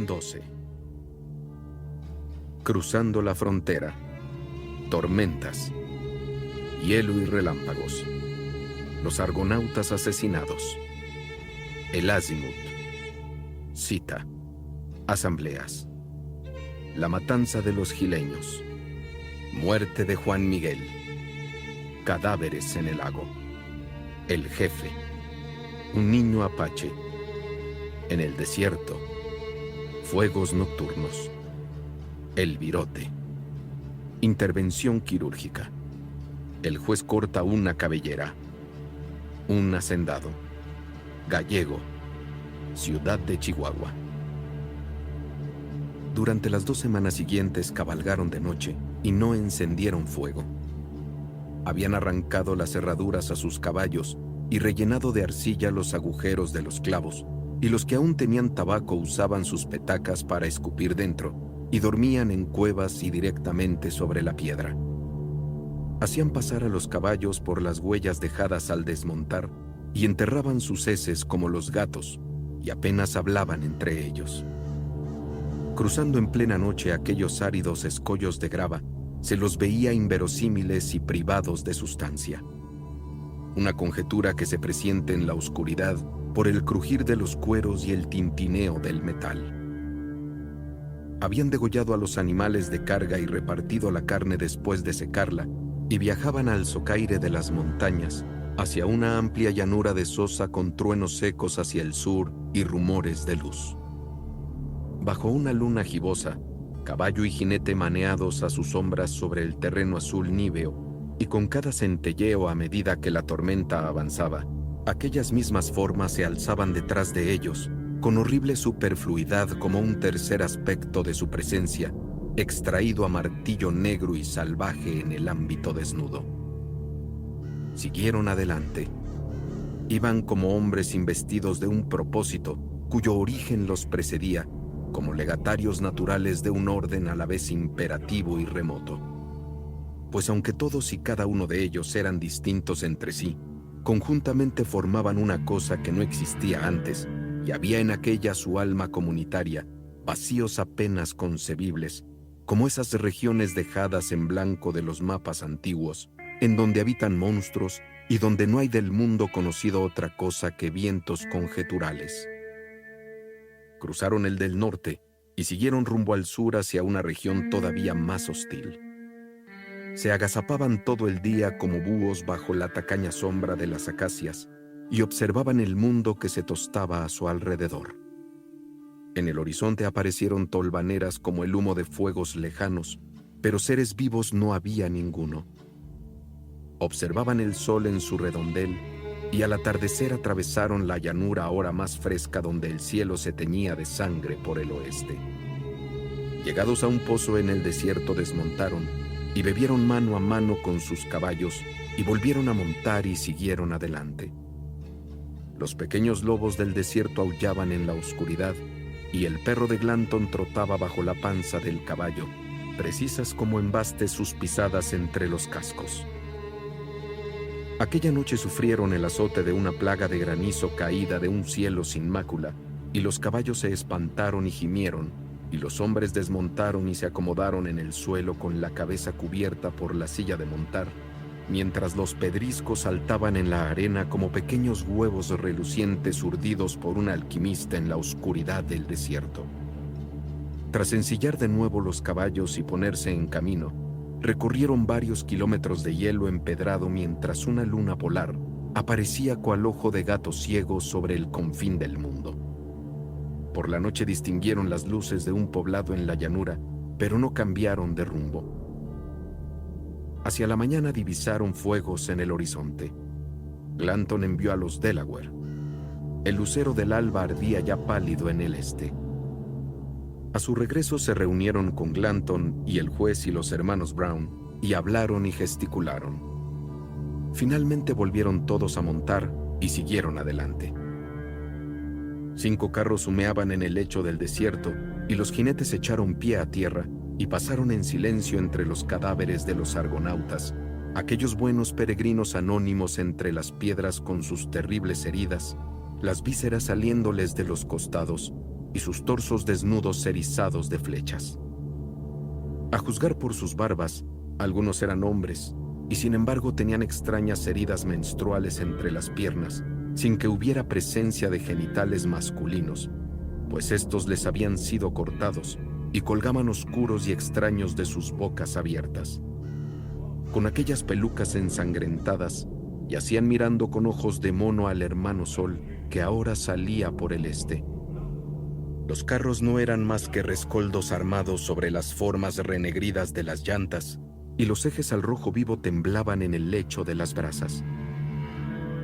12. Cruzando la frontera. Tormentas. Hielo y relámpagos. Los argonautas asesinados. El Azimut. Cita. Asambleas. La matanza de los gileños. Muerte de Juan Miguel. Cadáveres en el lago. El jefe. Un niño apache. En el desierto. Fuegos nocturnos. El virote. Intervención quirúrgica. El juez corta una cabellera. Un hacendado. Gallego. Ciudad de Chihuahua. Durante las 2 semanas siguientes cabalgaron de noche y no encendieron fuego. Habían arrancado las cerraduras a sus caballos y rellenado de arcilla los agujeros de los clavos, y los que aún tenían tabaco usaban sus petacas para escupir dentro, y dormían en cuevas y directamente sobre la piedra. Hacían pasar a los caballos por las huellas dejadas al desmontar, y enterraban sus heces como los gatos, y apenas hablaban entre ellos. Cruzando en plena noche aquellos áridos escollos de grava, se los veía inverosímiles y privados de sustancia. Una conjetura que se presiente en la oscuridad por el crujir de los cueros y el tintineo del metal. Habían degollado a los animales de carga y repartido la carne después de secarla, y viajaban al socaire de las montañas, hacia una amplia llanura de sosa con truenos secos hacia el sur y rumores de luz. Bajo una luna gibosa, caballo y jinete maneados a sus sombras sobre el terreno azul níveo, y con cada centelleo a medida que la tormenta avanzaba, aquellas mismas formas se alzaban detrás de ellos, con horrible superfluidad como un tercer aspecto de su presencia, extraído a martillo negro y salvaje en el ámbito desnudo. Siguieron adelante. Iban como hombres investidos de un propósito, cuyo origen los precedía, como legatarios naturales de un orden a la vez imperativo y remoto. Pues aunque todos y cada uno de ellos eran distintos entre sí, conjuntamente formaban una cosa que no existía antes, y había en aquella su alma comunitaria, vacíos apenas concebibles, como esas regiones dejadas en blanco de los mapas antiguos, en donde habitan monstruos y donde no hay del mundo conocido otra cosa que vientos conjeturales. Cruzaron el del norte y siguieron rumbo al sur hacia una región todavía más hostil. Se agazapaban todo el día como búhos bajo la tacaña sombra de las acacias y observaban el mundo que se tostaba a su alrededor. En el horizonte aparecieron tolvaneras como el humo de fuegos lejanos, pero seres vivos no había ninguno. Observaban el sol en su redondel y al atardecer atravesaron la llanura ahora más fresca donde el cielo se teñía de sangre por el oeste. Llegados a un pozo en el desierto desmontaron y bebieron mano a mano con sus caballos y volvieron a montar y siguieron adelante. Los pequeños lobos del desierto aullaban en la oscuridad y el perro de Glanton trotaba bajo la panza del caballo, precisas como embastes sus pisadas entre los cascos. Aquella noche sufrieron el azote de una plaga de granizo caída de un cielo sin mácula, y los caballos se espantaron y gimieron, y los hombres desmontaron y se acomodaron en el suelo con la cabeza cubierta por la silla de montar, mientras los pedriscos saltaban en la arena como pequeños huevos relucientes urdidos por un alquimista en la oscuridad del desierto. Tras ensillar de nuevo los caballos y ponerse en camino, recorrieron varios kilómetros de hielo empedrado mientras una luna polar aparecía cual ojo de gato ciego sobre el confín del mundo. Por la noche distinguieron las luces de un poblado en la llanura, pero no cambiaron de rumbo. Hacia la mañana divisaron fuegos en el horizonte. Glanton envió a los Delaware. El lucero del alba ardía ya pálido en el este. A su regreso se reunieron con Glanton y el juez y los hermanos Brown, y hablaron y gesticularon. Finalmente volvieron todos a montar y siguieron adelante. 5 carros humeaban en el lecho del desierto, y los jinetes echaron pie a tierra y pasaron en silencio entre los cadáveres de los argonautas, aquellos buenos peregrinos anónimos entre las piedras con sus terribles heridas, las vísceras saliéndoles de los costados, y sus torsos desnudos erizados de flechas. A juzgar por sus barbas, algunos eran hombres, y sin embargo tenían extrañas heridas menstruales entre las piernas, sin que hubiera presencia de genitales masculinos, pues estos les habían sido cortados y colgaban oscuros y extraños de sus bocas abiertas. Con aquellas pelucas ensangrentadas, yacían mirando con ojos de mono al hermano sol que ahora salía por el este. Los carros no eran más que rescoldos armados sobre las formas renegridas de las llantas, y los ejes al rojo vivo temblaban en el lecho de las brasas.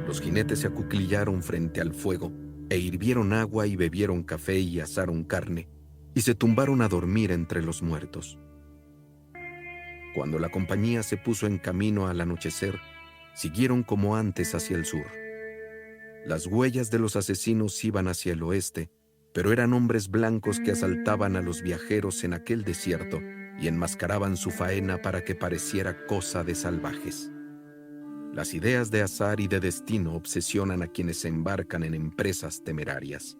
Los jinetes se acuclillaron frente al fuego, e hirvieron agua y bebieron café y asaron carne, y se tumbaron a dormir entre los muertos. Cuando la compañía se puso en camino al anochecer, siguieron como antes hacia el sur. Las huellas de los asesinos iban hacia el oeste, pero eran hombres blancos que asaltaban a los viajeros en aquel desierto y enmascaraban su faena para que pareciera cosa de salvajes. Las ideas de azar y de destino obsesionan a quienes se embarcan en empresas temerarias.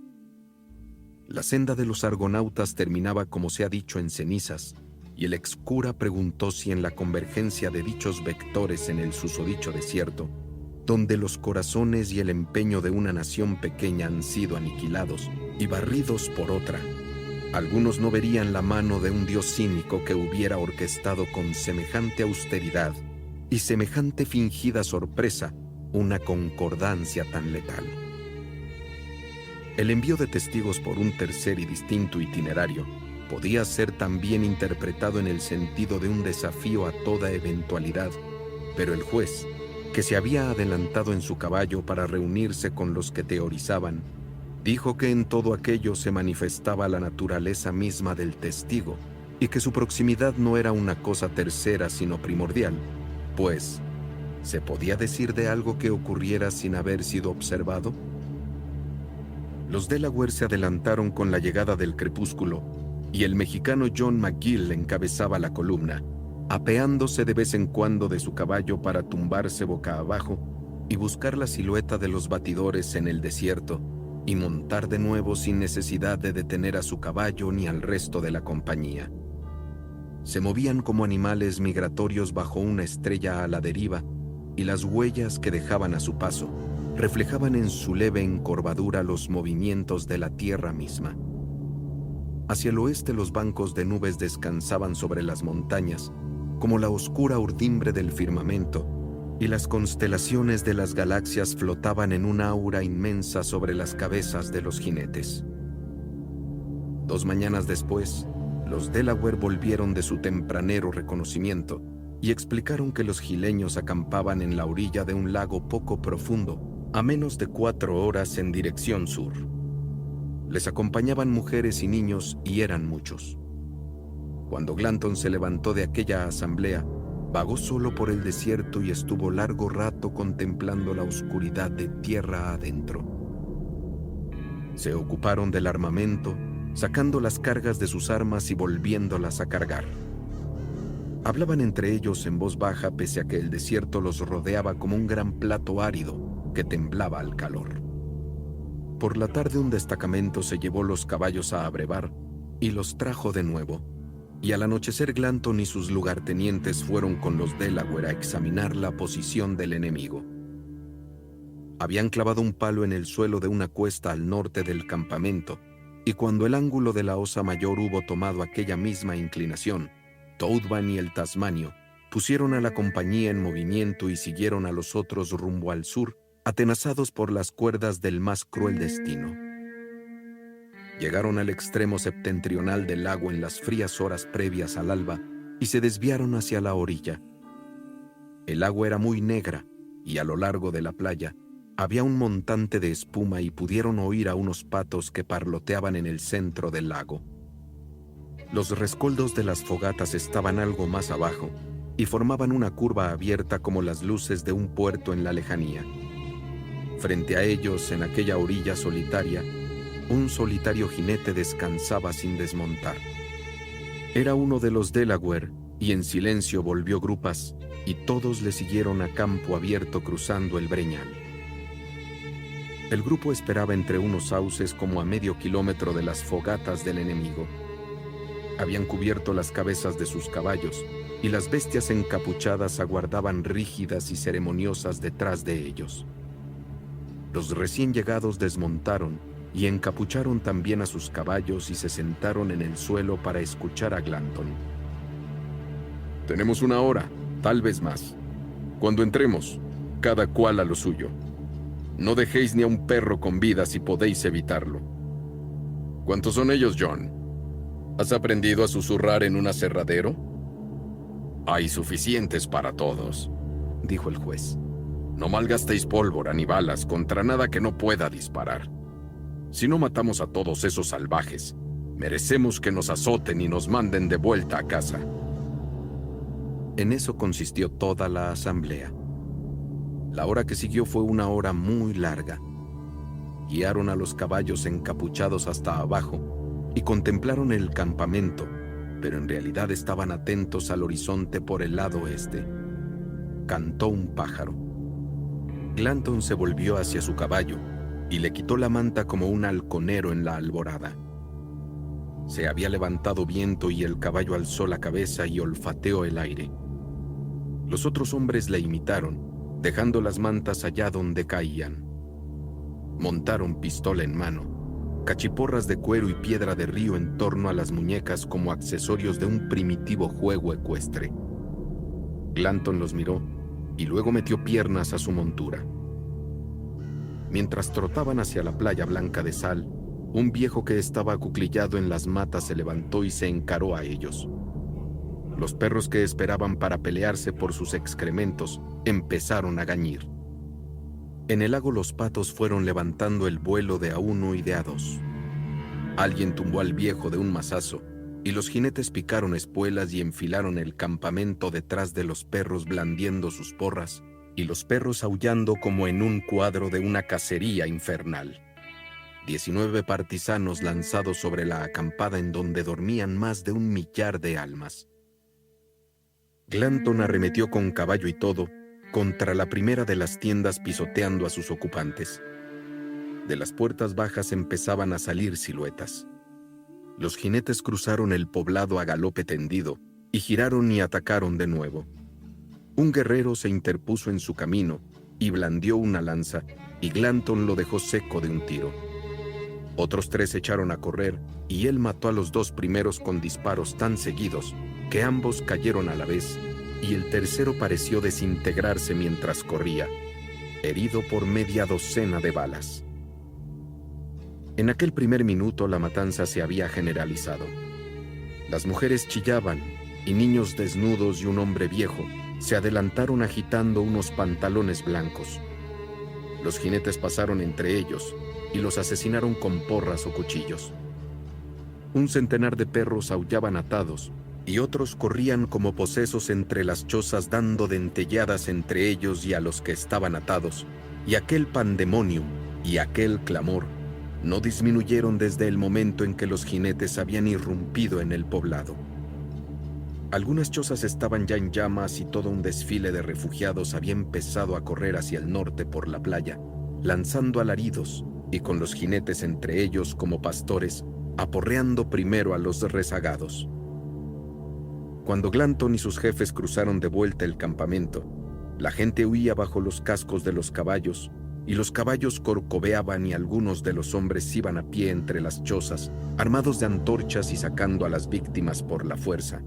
La senda de los argonautas terminaba, como se ha dicho, en cenizas, y el excura preguntó si en la convergencia de dichos vectores en el susodicho desierto, donde los corazones y el empeño de una nación pequeña han sido aniquilados y barridos por otra, algunos no verían la mano de un dios cínico que hubiera orquestado con semejante austeridad y semejante fingida sorpresa una concordancia tan letal. El envío de testigos por un tercer y distinto itinerario podía ser también interpretado en el sentido de un desafío a toda eventualidad, pero el juez, que se había adelantado en su caballo para reunirse con los que teorizaban, dijo que en todo aquello se manifestaba la naturaleza misma del testigo y que su proximidad no era una cosa tercera sino primordial, pues, ¿se podía decir de algo que ocurriera sin haber sido observado? Los Delaware se adelantaron con la llegada del crepúsculo y el mexicano John McGill encabezaba la columna, apeándose de vez en cuando de su caballo para tumbarse boca abajo y buscar la silueta de los batidores en el desierto y montar de nuevo sin necesidad de detener a su caballo ni al resto de la compañía. Se movían como animales migratorios bajo una estrella a la deriva, y las huellas que dejaban a su paso reflejaban en su leve encorvadura los movimientos de la tierra misma. Hacia el oeste los bancos de nubes descansaban sobre las montañas, como la oscura urdimbre del firmamento, y las constelaciones de las galaxias flotaban en una aura inmensa sobre las cabezas de los jinetes. 2 mañanas después, los Delaware volvieron de su tempranero reconocimiento y explicaron que los gileños acampaban en la orilla de un lago poco profundo, a menos de 4 horas en dirección sur. Les acompañaban mujeres y niños y eran muchos. Cuando Glanton se levantó de aquella asamblea, vagó solo por el desierto y estuvo largo rato contemplando la oscuridad de tierra adentro. Se ocuparon del armamento, sacando las cargas de sus armas y volviéndolas a cargar. Hablaban entre ellos en voz baja pese a que el desierto los rodeaba como un gran plato árido que temblaba al calor. Por la tarde un destacamento se llevó los caballos a abrevar y los trajo de nuevo, y al anochecer Glanton y sus lugartenientes fueron con los Delaware a examinar la posición del enemigo. Habían clavado un palo en el suelo de una cuesta al norte del campamento, y cuando el ángulo de la Osa Mayor hubo tomado aquella misma inclinación, Toudban y el Tasmanio pusieron a la compañía en movimiento y siguieron a los otros rumbo al sur, atenazados por las cuerdas del más cruel destino. Llegaron al extremo septentrional del lago en las frías horas previas al alba y se desviaron hacia la orilla. El agua era muy negra y a lo largo de la playa había un montante de espuma y pudieron oír a unos patos que parloteaban en el centro del lago. Los rescoldos de las fogatas estaban algo más abajo y formaban una curva abierta como las luces de un puerto en la lejanía. Frente a ellos, en aquella orilla solitaria, un solitario jinete descansaba sin desmontar. Era uno de los Delaware y en silencio volvió grupas y todos le siguieron a campo abierto cruzando el breñal. El grupo esperaba entre unos sauces como a medio kilómetro de las fogatas del enemigo. Habían cubierto las cabezas de sus caballos, y las bestias encapuchadas aguardaban rígidas y ceremoniosas detrás de ellos. Los recién llegados desmontaron y encapucharon también a sus caballos y se sentaron en el suelo para escuchar a Glanton. «Tenemos 1 hora, tal vez más. Cuando entremos, cada cual a lo suyo. No dejéis ni a un perro con vida si podéis evitarlo». «¿Cuántos son ellos, John? ¿Has aprendido a susurrar en un aserradero?» «Hay suficientes para todos», dijo el juez. «No malgastéis pólvora ni balas contra nada que no pueda disparar. Si no matamos a todos esos salvajes, merecemos que nos azoten y nos manden de vuelta a casa». En eso consistió toda la asamblea. La hora que siguió fue una hora muy larga. Guiaron a los caballos encapuchados hasta abajo y contemplaron el campamento, pero en realidad estaban atentos al horizonte por el lado este. Cantó un pájaro. Glanton se volvió hacia su caballo y le quitó la manta como un halconero en la alborada. Se había levantado viento y el caballo alzó la cabeza y olfateó el aire. Los otros hombres le imitaron, dejando las mantas allá donde caían. Montaron pistola en mano, cachiporras de cuero y piedra de río en torno a las muñecas como accesorios de un primitivo juego ecuestre. Glanton los miró y luego metió piernas a su montura. Mientras trotaban hacia la playa blanca de sal, un viejo que estaba acuclillado en las matas se levantó y se encaró a ellos. Los perros que esperaban para pelearse por sus excrementos empezaron a gañir. En el lago los patos fueron levantando el vuelo de a 1 y de a 2. Alguien tumbó al viejo de un mazazo, y los jinetes picaron espuelas y enfilaron el campamento detrás de los perros blandiendo sus porras, y los perros aullando como en un cuadro de una cacería infernal. 19 partisanos lanzados sobre la acampada en donde dormían más de 1 millar de almas. Glanton arremetió con caballo y todo contra la primera de las tiendas pisoteando a sus ocupantes. De las puertas bajas empezaban a salir siluetas. Los jinetes cruzaron el poblado a galope tendido y giraron y atacaron de nuevo. Un guerrero se interpuso en su camino y blandió una lanza, y Glanton lo dejó seco de un tiro. Otros 3 echaron a correr, y él mató a los 2 primeros con disparos tan seguidos que ambos cayeron a la vez, y el tercero pareció desintegrarse mientras corría, herido por media docena de balas. En aquel primer minuto la matanza se había generalizado. Las mujeres chillaban, y niños desnudos y un hombre viejo se adelantaron agitando unos pantalones blancos. Los jinetes pasaron entre ellos y los asesinaron con porras o cuchillos. Un centenar de perros aullaban atados, y otros corrían como posesos entre las chozas dando dentelladas entre ellos y a los que estaban atados, y aquel pandemonium y aquel clamor no disminuyeron desde el momento en que los jinetes habían irrumpido en el poblado. Algunas chozas estaban ya en llamas y todo un desfile de refugiados había empezado a correr hacia el norte por la playa, lanzando alaridos y con los jinetes entre ellos como pastores, aporreando primero a los rezagados. Cuando Glanton y sus jefes cruzaron de vuelta el campamento, la gente huía bajo los cascos de los caballos, y los caballos corcoveaban y algunos de los hombres iban a pie entre las chozas, armados de antorchas y sacando a las víctimas por la fuerza,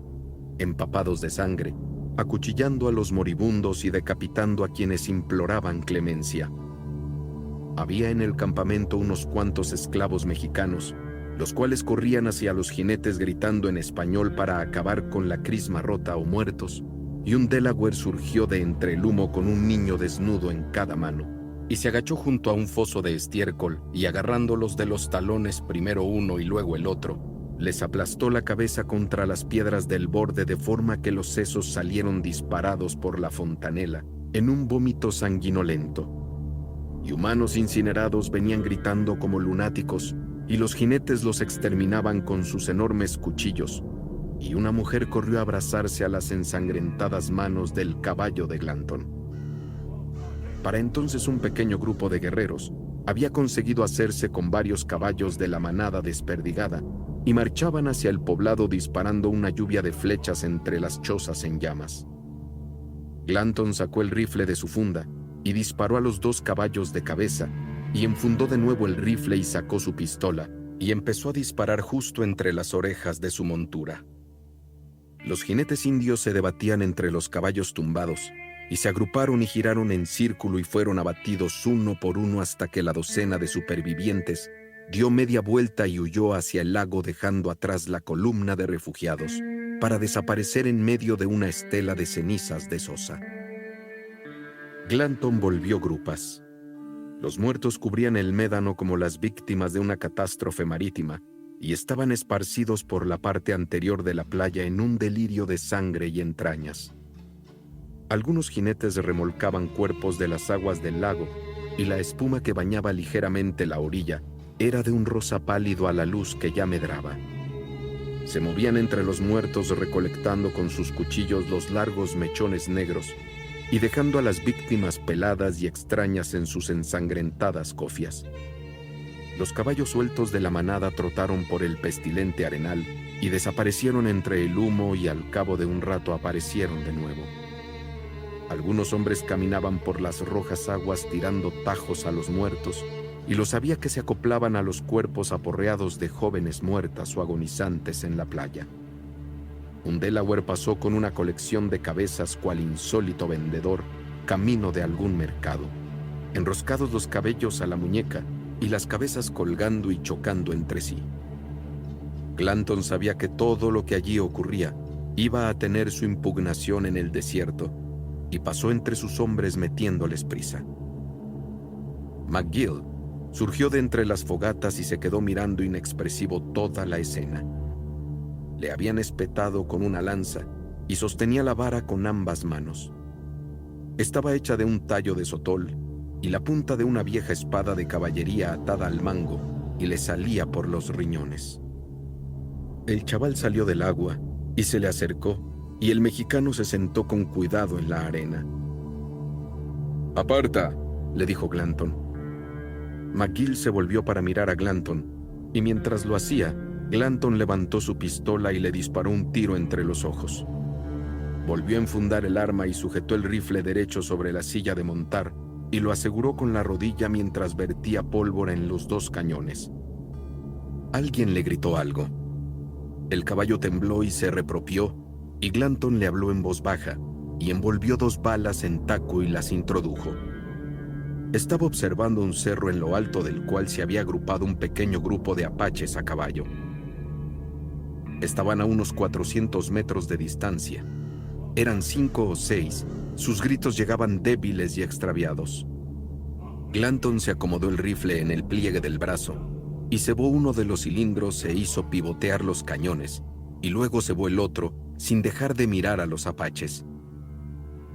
empapados de sangre, acuchillando a los moribundos y decapitando a quienes imploraban clemencia. Había en el campamento unos cuantos esclavos mexicanos, los cuales corrían hacia los jinetes gritando en español para acabar con la crisma rota o muertos, y un Delaware surgió de entre el humo con un niño desnudo en cada mano, y se agachó junto a un foso de estiércol, y agarrándolos de los talones primero uno y luego el otro, les aplastó la cabeza contra las piedras del borde de forma que los sesos salieron disparados por la fontanela, en un vómito sanguinolento. Y humanos incinerados venían gritando como lunáticos, y los jinetes los exterminaban con sus enormes cuchillos, y una mujer corrió a abrazarse a las ensangrentadas manos del caballo de Glanton. Para entonces un pequeño grupo de guerreros había conseguido hacerse con varios caballos de la manada desperdigada y marchaban hacia el poblado disparando una lluvia de flechas entre las chozas en llamas. Glanton sacó el rifle de su funda y disparó a los 2 caballos de cabeza, y enfundó de nuevo el rifle y sacó su pistola, y empezó a disparar justo entre las orejas de su montura. Los jinetes indios se debatían entre los caballos tumbados, y se agruparon y giraron en círculo y fueron abatidos uno por uno hasta que la docena de supervivientes dio media vuelta y huyó hacia el lago dejando atrás la columna de refugiados, para desaparecer en medio de una estela de cenizas de Sosa. Glanton volvió grupas. Los muertos cubrían el médano como las víctimas de una catástrofe marítima y estaban esparcidos por la parte anterior de la playa en un delirio de sangre y entrañas. Algunos jinetes remolcaban cuerpos de las aguas del lago y la espuma que bañaba ligeramente la orilla era de un rosa pálido a la luz que ya medraba. Se movían entre los muertos recolectando con sus cuchillos los largos mechones negros y dejando a las víctimas peladas y extrañas en sus ensangrentadas cofias. Los caballos sueltos de la manada trotaron por el pestilente arenal y desaparecieron entre el humo y al cabo de un rato aparecieron de nuevo. Algunos hombres caminaban por las rojas aguas tirando tajos a los muertos y los había que se acoplaban a los cuerpos aporreados de jóvenes muertas o agonizantes en la playa. Un Delaware pasó con una colección de cabezas cual insólito vendedor, camino de algún mercado, enroscados los cabellos a la muñeca y las cabezas colgando y chocando entre sí. Glanton sabía que todo lo que allí ocurría iba a tener su impugnación en el desierto, y pasó entre sus hombres metiéndoles prisa. McGill surgió de entre las fogatas y se quedó mirando inexpresivo toda la escena. Le habían espetado con una lanza y sostenía la vara con ambas manos. Estaba hecha de un tallo de sotol y la punta de una vieja espada de caballería atada al mango y le salía por los riñones. El chaval salió del agua y se le acercó, y el mexicano se sentó con cuidado en la arena. «Aparta», le dijo Glanton. McGill se volvió para mirar a Glanton, y mientras lo hacía, Glanton levantó su pistola y le disparó un tiro entre los ojos. Volvió a enfundar el arma y sujetó el rifle derecho sobre la silla de montar y lo aseguró con la rodilla mientras vertía pólvora en los 2 cañones. Alguien le gritó algo. El caballo tembló y se repropió, y Glanton le habló en voz baja y envolvió 2 balas en taco y las introdujo. Estaba observando un cerro en lo alto del cual se había agrupado un pequeño grupo de apaches a caballo. Estaban a unos 400 metros de distancia. Eran 5 o 6. Sus gritos llegaban débiles y extraviados. Glanton se acomodó el rifle en el pliegue del brazo y cebó uno de los cilindros e hizo pivotear los cañones, y luego cebó el otro sin dejar de mirar a los apaches.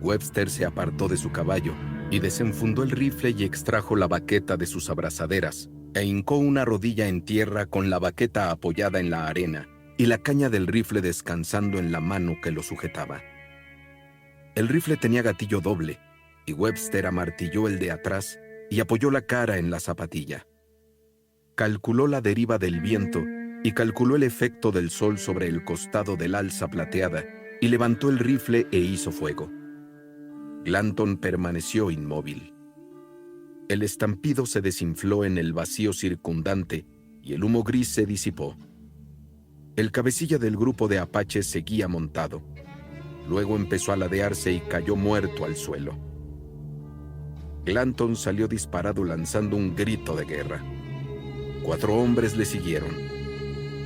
Webster se apartó de su caballo y desenfundó el rifle y extrajo la baqueta de sus abrazaderas e hincó una rodilla en tierra con la baqueta apoyada en la arena y la caña del rifle descansando en la mano que lo sujetaba. El rifle tenía gatillo doble, y Webster amartilló el de atrás y apoyó la cara en la zapatilla. Calculó la deriva del viento y calculó el efecto del sol sobre el costado del alza plateada y levantó el rifle e hizo fuego. Glanton permaneció inmóvil. El estampido se desinfló en el vacío circundante y el humo gris se disipó. El cabecilla del grupo de apaches seguía montado. Luego empezó a ladearse y cayó muerto al suelo. Glanton salió disparado lanzando un grito de guerra. 4 hombres le siguieron.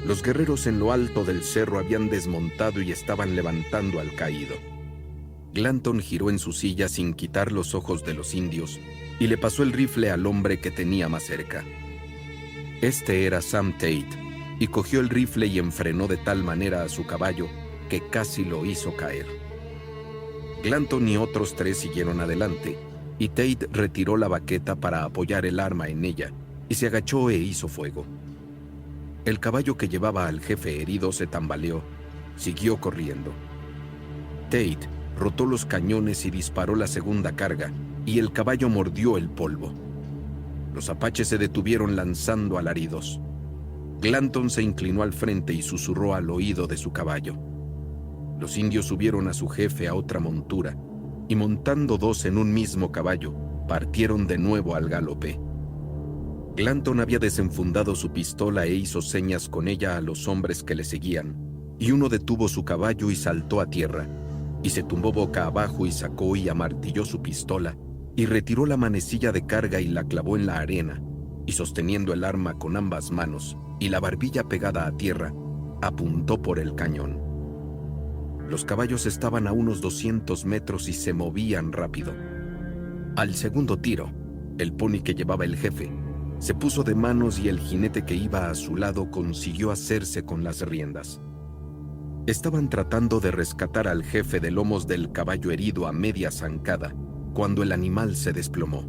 Los guerreros en lo alto del cerro habían desmontado y estaban levantando al caído. Glanton giró en su silla sin quitar los ojos de los indios y le pasó el rifle al hombre que tenía más cerca. Este era Sam Tate, y cogió el rifle y enfrenó de tal manera a su caballo que casi lo hizo caer. Glanton y otros 3 siguieron adelante, y Tate retiró la baqueta para apoyar el arma en ella, y se agachó e hizo fuego. El caballo que llevaba al jefe herido se tambaleó, siguió corriendo. Tate rotó los cañones y disparó la segunda carga, y el caballo mordió el polvo. Los apaches se detuvieron lanzando alaridos. Glanton se inclinó al frente y susurró al oído de su caballo. Los indios subieron a su jefe a otra montura y, montando dos en un mismo caballo, partieron de nuevo al galope. Glanton había desenfundado su pistola e hizo señas con ella a los hombres que le seguían, y uno detuvo su caballo y saltó a tierra, y se tumbó boca abajo y sacó y amartilló su pistola, y retiró la manecilla de carga y la clavó en la arena, y sosteniendo el arma con ambas manos y la barbilla pegada a tierra, apuntó por el cañón. Los caballos estaban a unos 200 metros y se movían rápido. Al segundo tiro, el pony que llevaba el jefe se puso de manos y el jinete que iba a su lado consiguió hacerse con las riendas. Estaban tratando de rescatar al jefe de lomos del caballo herido a media zancada cuando el animal se desplomó.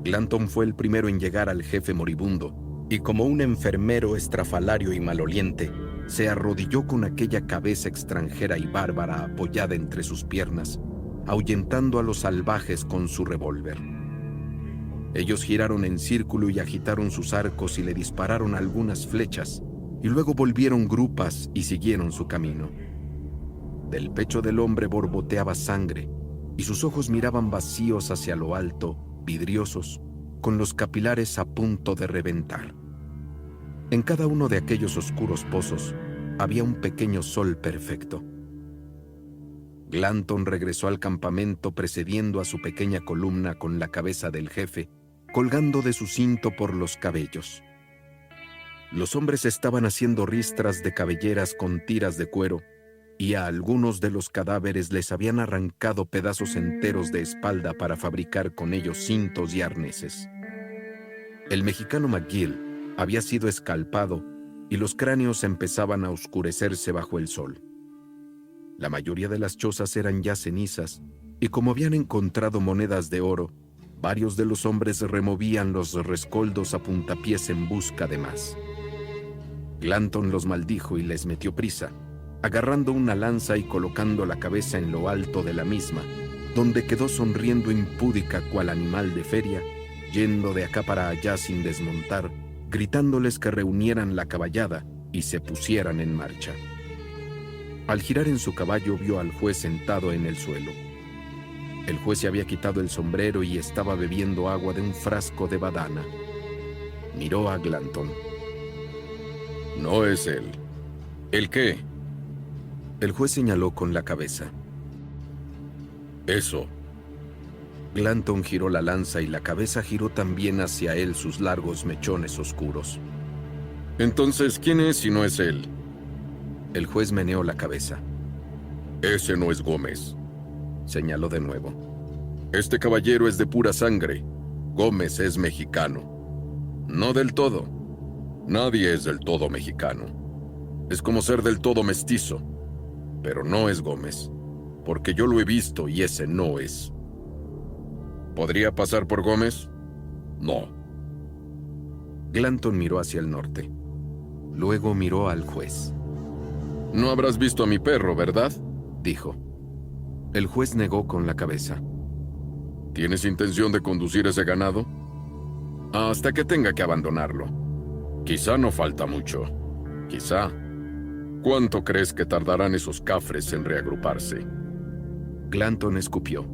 Glanton fue el primero en llegar al jefe moribundo y, como un enfermero estrafalario y maloliente, se arrodilló con aquella cabeza extranjera y bárbara apoyada entre sus piernas, ahuyentando a los salvajes con su revólver. Ellos giraron en círculo y agitaron sus arcos y le dispararon algunas flechas, y luego volvieron grupas y siguieron su camino. Del pecho del hombre borboteaba sangre, y sus ojos miraban vacíos hacia lo alto, vidriosos, con los capilares a punto de reventar. En cada uno de aquellos oscuros pozos había un pequeño sol perfecto. Glanton regresó al campamento precediendo a su pequeña columna con la cabeza del jefe, colgando de su cinto por los cabellos. Los hombres estaban haciendo ristras de cabelleras con tiras de cuero, y a algunos de los cadáveres les habían arrancado pedazos enteros de espalda para fabricar con ellos cintos y arneses. El mexicano McGill había sido escalpado y los cráneos empezaban a oscurecerse bajo el sol. La mayoría de las chozas eran ya cenizas, y como habían encontrado monedas de oro, varios de los hombres removían los rescoldos a puntapiés en busca de más. Glanton los maldijo y les metió prisa, agarrando una lanza y colocando la cabeza en lo alto de la misma, donde quedó sonriendo impúdica cual animal de feria, yendo de acá para allá sin desmontar, gritándoles que reunieran la caballada y se pusieran en marcha. Al girar en su caballo vio al juez sentado en el suelo. El juez se había quitado el sombrero y estaba bebiendo agua de un frasco de badana. Miró a Glanton. No es él. ¿El qué? El juez señaló con la cabeza. Eso. Glanton giró la lanza y la cabeza giró también hacia él sus largos mechones oscuros. Entonces, ¿quién es si no es él? El juez meneó la cabeza. Ese no es Gómez, señaló de nuevo. Este caballero es de pura sangre. Gómez es mexicano. No del todo. Nadie es del todo mexicano. Es como ser del todo mestizo. Pero no es Gómez, porque yo lo he visto y ese no es. ¿Podría pasar por Gómez? No. Glanton miró hacia el norte. Luego miró al juez. No habrás visto a mi perro, ¿verdad?, dijo. El juez negó con la cabeza. ¿Tienes intención de conducir ese ganado? Hasta que tenga que abandonarlo. Quizá no falta mucho. Quizá. ¿Cuánto crees que tardarán esos cafres en reagruparse? Glanton escupió.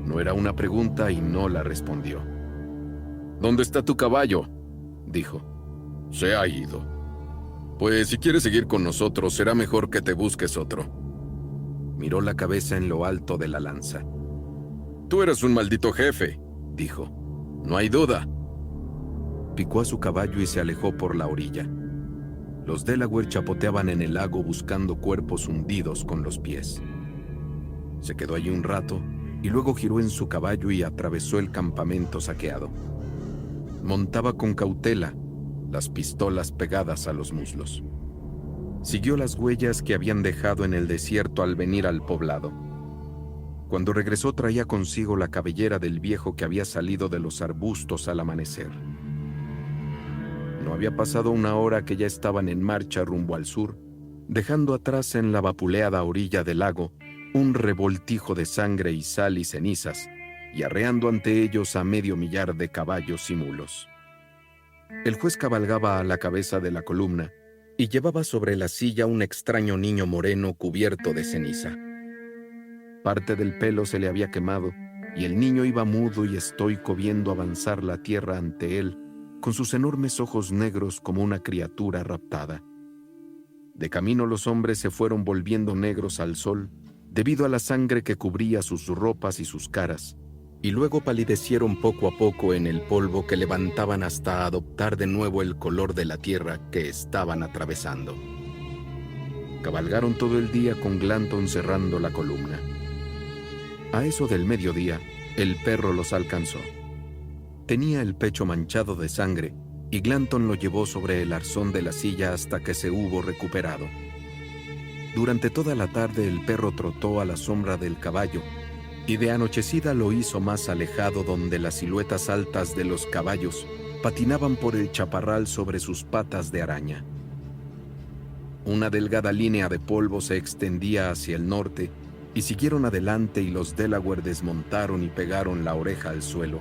No era una pregunta y no la respondió. ¿Dónde está tu caballo?, dijo. Se ha ido. Pues si quieres seguir con nosotros, será mejor que te busques otro. Miró la cabeza en lo alto de la lanza. Tú eres un maldito jefe, dijo. No hay duda. Picó a su caballo y se alejó por la orilla. Los Delaware chapoteaban en el lago buscando cuerpos hundidos con los pies. Se quedó allí un rato y luego giró en su caballo y atravesó el campamento saqueado. Montaba con cautela, las pistolas pegadas a los muslos. Siguió las huellas que habían dejado en el desierto al venir al poblado. Cuando regresó traía consigo la cabellera del viejo que había salido de los arbustos al amanecer. No había pasado una hora que ya estaban en marcha rumbo al sur, dejando atrás en la vapuleada orilla del lago un revoltijo de sangre y sal y cenizas, y arreando ante ellos a 500,000 de caballos y mulos. El juez cabalgaba a la cabeza de la columna y llevaba sobre la silla un extraño niño moreno cubierto de ceniza. Parte del pelo se le había quemado y el niño iba mudo y estoico viendo avanzar la tierra ante él, con sus enormes ojos negros como una criatura raptada. De camino los hombres se fueron volviendo negros al sol debido a la sangre que cubría sus ropas y sus caras, y luego palidecieron poco a poco en el polvo que levantaban hasta adoptar de nuevo el color de la tierra que estaban atravesando. Cabalgaron todo el día con Glanton cerrando la columna. A eso del mediodía, el perro los alcanzó. Tenía el pecho manchado de sangre y Glanton lo llevó sobre el arzón de la silla hasta que se hubo recuperado. Durante toda la tarde el perro trotó a la sombra del caballo y de anochecida lo hizo más alejado, donde las siluetas altas de los caballos patinaban por el chaparral sobre sus patas de araña. Una delgada línea de polvo se extendía hacia el norte y siguieron adelante, y los Delaware desmontaron y pegaron la oreja al suelo,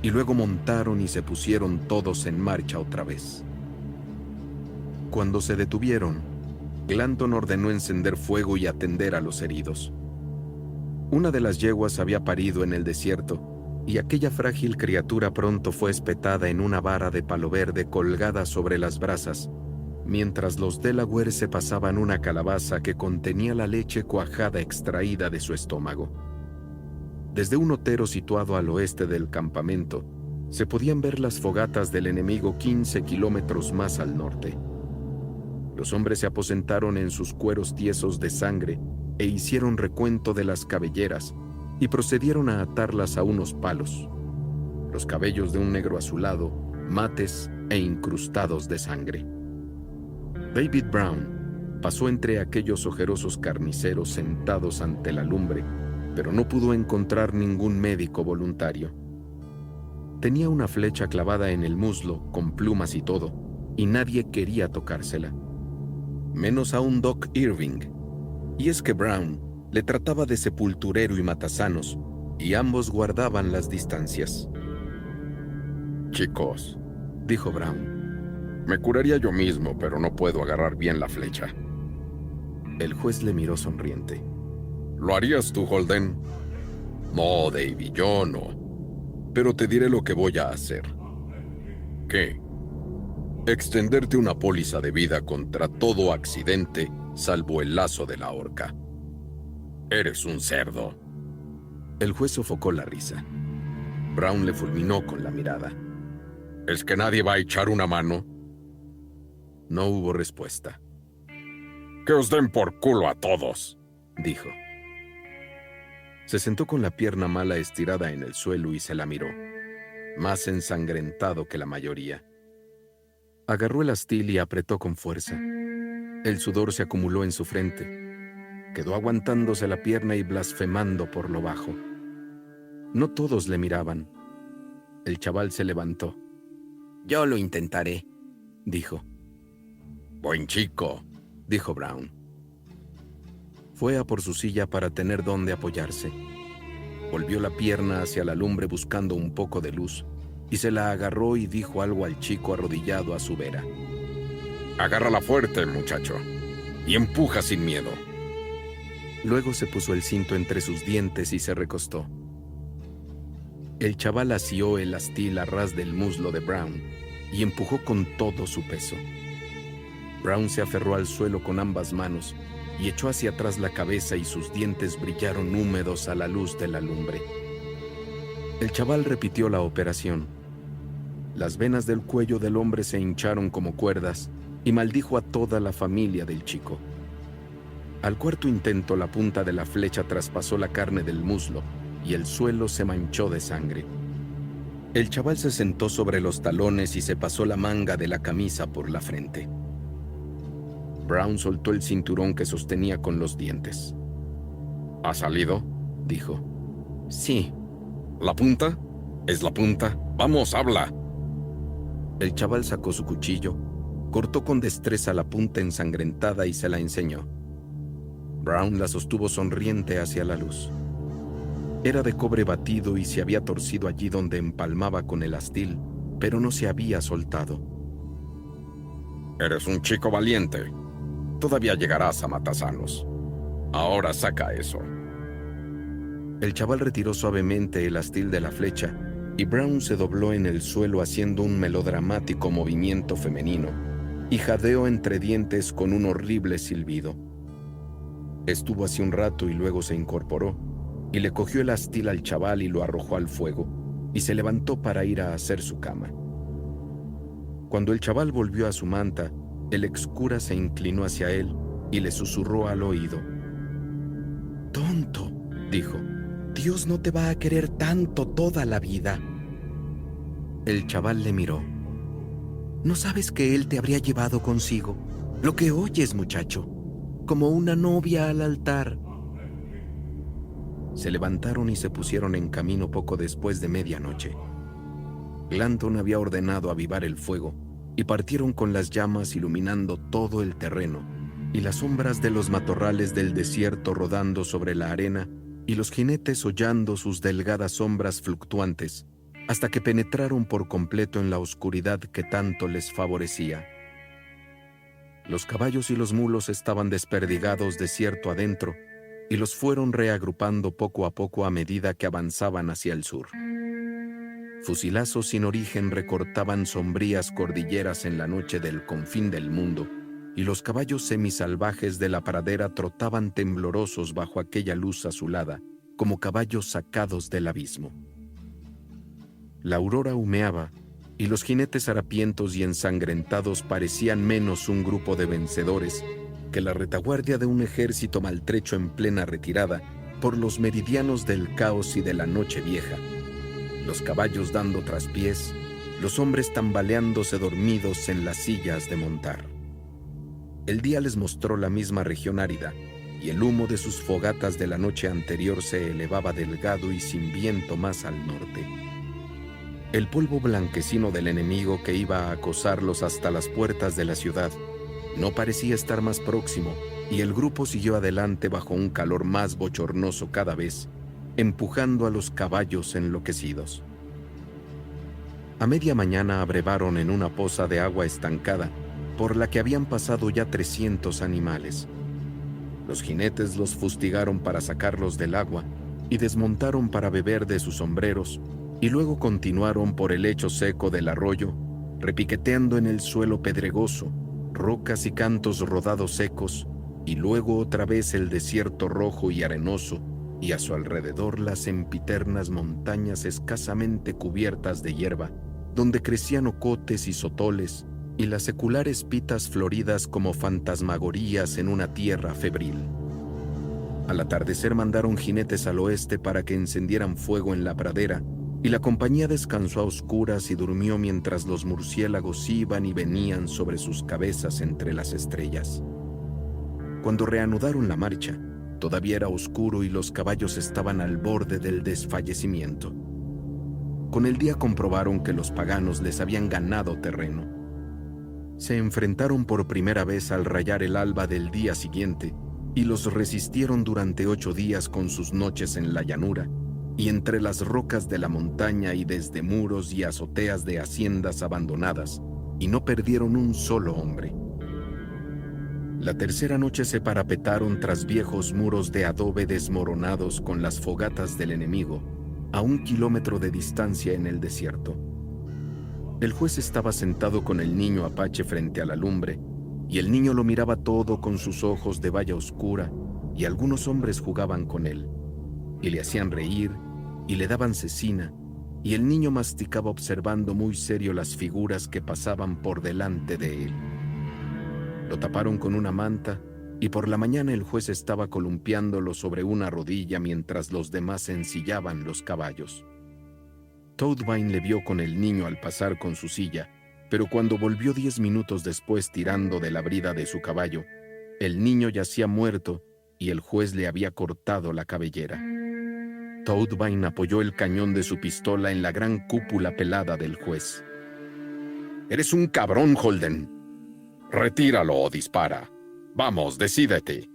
y luego montaron y se pusieron todos en marcha otra vez. Cuando se detuvieron, Glanton ordenó encender fuego y atender a los heridos. Una de las yeguas había parido en el desierto, y aquella frágil criatura pronto fue espetada en una vara de palo verde colgada sobre las brasas, mientras los Delaware se pasaban una calabaza que contenía la leche cuajada extraída de su estómago. Desde un otero situado al oeste del campamento, se podían ver las fogatas del enemigo 15 kilómetros más al norte. Los hombres se aposentaron en sus cueros tiesos de sangre e hicieron recuento de las cabelleras y procedieron a atarlas a unos palos, los cabellos de un negro azulado, mates e incrustados de sangre. David Brown pasó entre aquellos ojerosos carniceros sentados ante la lumbre, pero no pudo encontrar ningún médico voluntario. Tenía una flecha clavada en el muslo, con plumas y todo, y nadie quería tocársela, menos aún Doc Irving. Y es que Brown le trataba de sepulturero y matasanos, y ambos guardaban las distancias. Chicos, dijo Brown, me curaría yo mismo, pero no puedo agarrar bien la flecha. El juez le miró sonriente. ¿Lo harías tú, Holden? No, Davy, yo no. Pero te diré lo que voy a hacer. ¿Qué? Extenderte una póliza de vida contra todo accidente, salvo el lazo de la horca. Eres un cerdo. El juez sofocó la risa. Brown le fulminó con la mirada. ¿Es que nadie va a echar una mano? No hubo respuesta. ¡Que os den por culo a todos!, dijo. Se sentó con la pierna mala estirada en el suelo y se la miró, más ensangrentado que la mayoría. Agarró el astil y apretó con fuerza. El sudor se acumuló en su frente. Quedó aguantándose la pierna y blasfemando por lo bajo. No todos le miraban. El chaval se levantó. «Yo lo intentaré», dijo. «Buen chico», dijo Brown. Fue a por su silla para tener dónde apoyarse. Volvió la pierna hacia la lumbre buscando un poco de luz, y se la agarró y dijo algo al chico arrodillado a su vera. «Agárrala fuerte, muchacho, y empuja sin miedo». Luego se puso el cinto entre sus dientes y se recostó. El chaval asió el astil a ras del muslo de Brown y empujó con todo su peso. Brown se aferró al suelo con ambas manos y echó hacia atrás la cabeza, y sus dientes brillaron húmedos a la luz de la lumbre. El chaval repitió la operación. Las venas del cuello del hombre se hincharon como cuerdas y maldijo a toda la familia del chico. Al cuarto intento, la punta de la flecha traspasó la carne del muslo y el suelo se manchó de sangre. El chaval se sentó sobre los talones y se pasó la manga de la camisa por la frente. Brown soltó el cinturón que sostenía con los dientes. ¿Ha salido?, dijo. Sí. ¿La punta? ¿Es la punta? ¡Vamos, habla! El chaval sacó su cuchillo, cortó con destreza la punta ensangrentada y se la enseñó. Brown la sostuvo sonriente hacia la luz. Era de cobre batido y se había torcido allí donde empalmaba con el astil, pero no se había soltado. Eres un chico valiente. Todavía llegarás a Matasanos. Ahora saca eso. El chaval retiró suavemente el astil de la flecha y Brown se dobló en el suelo haciendo un melodramático movimiento femenino y jadeó entre dientes con un horrible silbido. Estuvo así un rato y luego se incorporó y le cogió el astil al chaval y lo arrojó al fuego y se levantó para ir a hacer su cama. Cuando el chaval volvió a su manta, el excura se inclinó hacia él y le susurró al oído. «Tonto», dijo, «Dios no te va a querer tanto toda la vida». El chaval le miró. «¿No sabes que él te habría llevado consigo? Lo que oyes, muchacho, como una novia al altar». Se levantaron y se pusieron en camino poco después de medianoche. Glanton había ordenado avivar el fuego y partieron con las llamas iluminando todo el terreno y las sombras de los matorrales del desierto rodando sobre la arena y los jinetes hollando sus delgadas sombras fluctuantes hasta que penetraron por completo en la oscuridad que tanto les favorecía. Los caballos y los mulos estaban desperdigados desierto adentro y los fueron reagrupando poco a poco a medida que avanzaban hacia el sur. Fusilazos sin origen recortaban sombrías cordilleras en la noche del confín del mundo, y los caballos semisalvajes de la pradera trotaban temblorosos bajo aquella luz azulada, como caballos sacados del abismo. La aurora humeaba, y los jinetes harapientos y ensangrentados parecían menos un grupo de vencedores que la retaguardia de un ejército maltrecho en plena retirada por los meridianos del caos y de la noche vieja. Los caballos dando traspiés, los hombres tambaleándose dormidos en las sillas de montar. El día les mostró la misma región árida, y el humo de sus fogatas de la noche anterior se elevaba delgado y sin viento más al norte. El polvo blanquecino del enemigo que iba a acosarlos hasta las puertas de la ciudad no parecía estar más próximo, y el grupo siguió adelante bajo un calor más bochornoso cada vez, empujando a los caballos enloquecidos. A media mañana abrevaron en una poza de agua estancada, por la que habían pasado ya 300 animales. Los jinetes los fustigaron para sacarlos del agua y desmontaron para beber de sus sombreros, y luego continuaron por el lecho seco del arroyo, repiqueteando en el suelo pedregoso, rocas y cantos rodados secos, y luego otra vez el desierto rojo y arenoso, y a su alrededor las sempiternas montañas escasamente cubiertas de hierba, donde crecían ocotes y sotoles, y las seculares pitas floridas como fantasmagorías en una tierra febril. Al atardecer mandaron jinetes al oeste para que encendieran fuego en la pradera, y la compañía descansó a oscuras y durmió mientras los murciélagos iban y venían sobre sus cabezas entre las estrellas. Cuando reanudaron la marcha, todavía era oscuro y los caballos estaban al borde del desfallecimiento. Con el día comprobaron que los paganos les habían ganado terreno. Se enfrentaron por primera vez al rayar el alba del día siguiente y los resistieron durante 8 días con sus noches en la llanura y entre las rocas de la montaña y desde muros y azoteas de haciendas abandonadas, y no perdieron un solo hombre. La tercera noche se parapetaron tras viejos muros de adobe desmoronados con las fogatas del enemigo, a 1 kilómetro de distancia en el desierto. El juez estaba sentado con el niño apache frente a la lumbre, y el niño lo miraba todo con sus ojos de valla oscura, y algunos hombres jugaban con él, y le hacían reír, y le daban cecina, y el niño masticaba observando muy serio las figuras que pasaban por delante de él. Lo taparon con una manta, y por la mañana el juez estaba columpiándolo sobre una rodilla mientras los demás ensillaban los caballos. Toadvine le vio con el niño al pasar con su silla, pero cuando volvió 10 minutos después tirando de la brida de su caballo, el niño yacía muerto y el juez le había cortado la cabellera. Toadvine apoyó el cañón de su pistola en la gran cúpula pelada del juez. «Eres un cabrón, Holden. Retíralo o dispara. Vamos, decídete».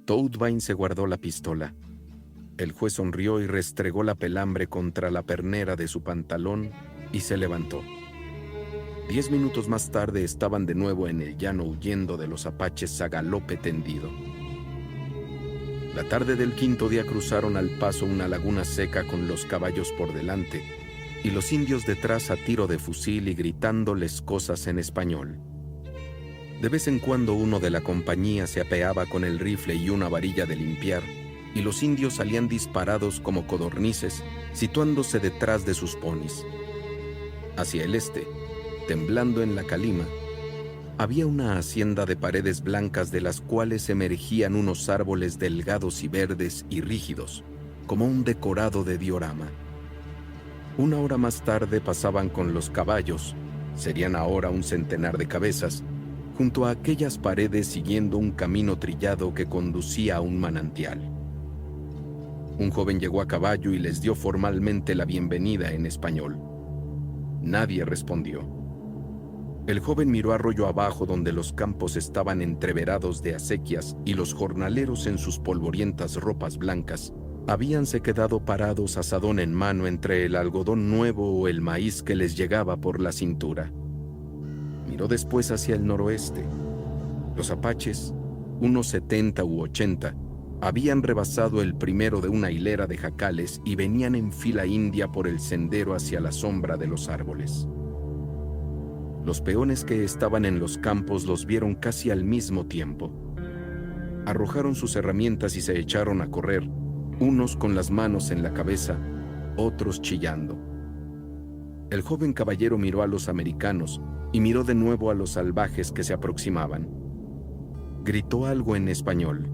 Toadvine se guardó la pistola. El juez sonrió y restregó la pelambre contra la pernera de su pantalón y se levantó. 10 minutos más tarde estaban de nuevo en el llano huyendo de los apaches a galope tendido. La tarde del quinto día cruzaron al paso una laguna seca con los caballos por delante y los indios detrás a tiro de fusil y gritándoles cosas en español. De vez en cuando uno de la compañía se apeaba con el rifle y una varilla de limpiar, y los indios salían disparados como codornices, situándose detrás de sus ponis. Hacia el este, temblando en la calima, había una hacienda de paredes blancas de las cuales emergían unos árboles delgados y verdes y rígidos, como un decorado de diorama. Una hora más tarde pasaban con los caballos, serían ahora un centenar de cabezas, junto a aquellas paredes siguiendo un camino trillado que conducía a un manantial. Un joven llegó a caballo y les dio formalmente la bienvenida en español. Nadie respondió. El joven miró arroyo abajo donde los campos estaban entreverados de acequias y los jornaleros en sus polvorientas ropas blancas habíanse quedado parados asadón en mano entre el algodón nuevo o el maíz que les llegaba por la cintura. Miró después hacia el noroeste. Los apaches, unos 70 u 80, habían rebasado el primero de una hilera de jacales y venían en fila india por el sendero hacia la sombra de los árboles. Los peones que estaban en los campos los vieron casi al mismo tiempo. Arrojaron sus herramientas y se echaron a correr, unos con las manos en la cabeza, otros chillando. El joven caballero miró a los americanos y miró de nuevo a los salvajes que se aproximaban. Gritó algo en español.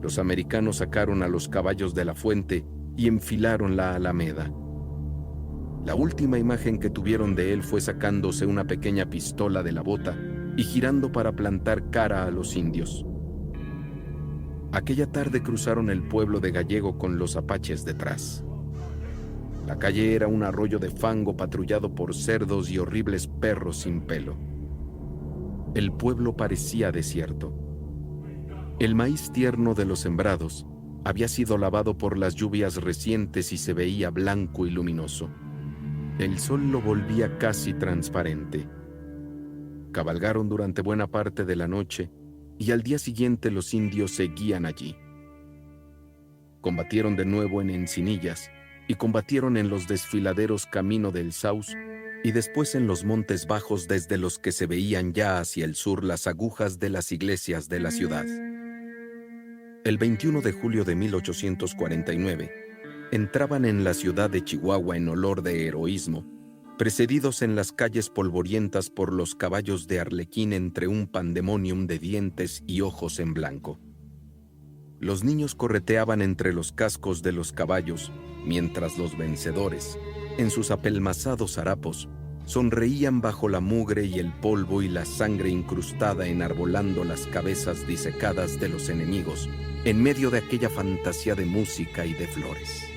Los americanos sacaron a los caballos de la fuente y enfilaron la alameda. La última imagen que tuvieron de él fue sacándose una pequeña pistola de la bota y girando para plantar cara a los indios. Aquella tarde cruzaron el pueblo de Gallego con los apaches detrás. La calle era un arroyo de fango patrullado por cerdos y horribles perros sin pelo. El pueblo parecía desierto. El maíz tierno de los sembrados había sido lavado por las lluvias recientes y se veía blanco y luminoso. El sol lo volvía casi transparente. Cabalgaron durante buena parte de la noche y al día siguiente los indios seguían allí. Combatieron de nuevo en Encinillas y combatieron en los desfiladeros camino del Saus y después en los montes bajos desde los que se veían ya hacia el sur las agujas de las iglesias de la ciudad. El 21 de julio de 1849, entraban en la ciudad de Chihuahua en olor de heroísmo, precedidos en las calles polvorientas por los caballos de Arlequín entre un pandemonium de dientes y ojos en blanco. Los niños correteaban entre los cascos de los caballos, mientras los vencedores, en sus apelmazados harapos, sonreían bajo la mugre y el polvo y la sangre incrustada enarbolando las cabezas disecadas de los enemigos, en medio de aquella fantasía de música y de flores.